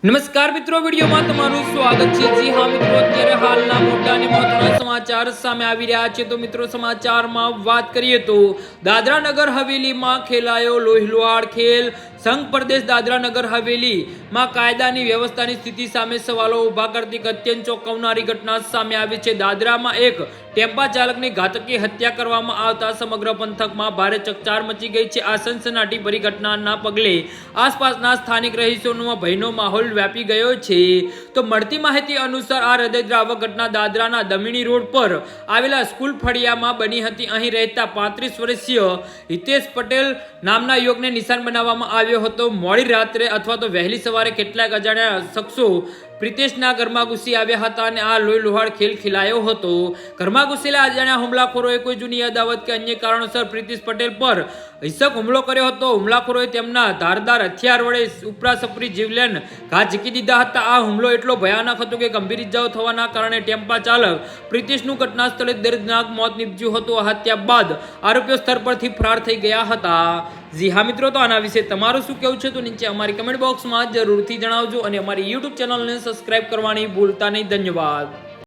નમસ્કાર મિત્રો, વિડીયોમાં તમારું સ્વાગત છે। જી હા મિત્રો, અત્યારે હાલના મોટા અને મહત્વના સમાચાર સામે આવી રહ્યા છે। તો મિત્રો, સમાચારમાં વાત કરીએ તો દાદરા નગર હવેલીમાં ખેલાયો લોહીલુહાણ ખેલ। સંઘ પ્રદેશ દાદરા નગર હવેલીમાં કાયદાની વ્યવસ્થાની સ્થિતિ સામે સવાલો ઊભા કરતી અત્યંત ચોંકાવનારી ઘટના સામે આવી છે। દાદરામાં એક ટેમ્પા ચાલકની ઘાતકી હત્યા કરવામાં આવતા સમગ્ર પંથકમાં ભારે ચકચાર મચી ગઈ છે। આ સનસનાટીભરી ઘટનાના પગલે આસપાસના સ્થાનિક રહીશોમાં ભયનો માહોલ વ્યાપી ગયો છે। તો મળતી માહિતી અનુસાર આ હૃદયદ્રાવક ઘટના દાદરાના દમીણી રોડ પર આવેલા સ્કૂલ ફળિયામાં બની હતી। અહીં રહેતા 35 વર્ષીય હિતેશ પટેલ નામના યુવકને નિશાન બનાવવામાં આવ્યો હતો। મોડી રાત્રે અથવા તો વહેલી સવારે કેટલાક અજાણ્યા શખ્સો પ્રિતેશના ઘરમાં ઘૂસી આવ્યા હતા અને આ લોહીલુહાણ ખેલ ખેલાયો હતો। ઘરમાં ઘૂસેલા અજાણ્યા હુમલાખોરોએ કોઈ જૂની અદાવત કે અન્ય કારણોસર પ્રિતેશ પટેલ પર હિંસક હુમલો કર્યો હતો। હુમલાખોરોએ તેમના ધારદાર હથિયાર વડે ઉપરાસપરી જીવલેણ ઘા ઝીકી દીધા હતા। આ હુમલો એટલો ભયાનક હતો કે ગંભીર ઇજાઓ થવાના કારણે ટેમ્પા ચાલક પ્રિતેશનું ઘટના સ્થળે દર્દનાક મોત નીપજ્યું હતું। આ હત્યા બાદ આરોપીઓ સ્થળ પરથી ફરાર થઈ ગયા હતા। જી હા મિત્રો, તો આના વિશે તમારું શું કહેવું છે તો નીચે અમારી કમેન્ટ બોક્સમાં જરૂરથી જણાવજો અને અમારી YouTube ચેનલને સબસ્ક્રાઇબ કરવાની ભૂલતા નહીં। ધન્યવાદ।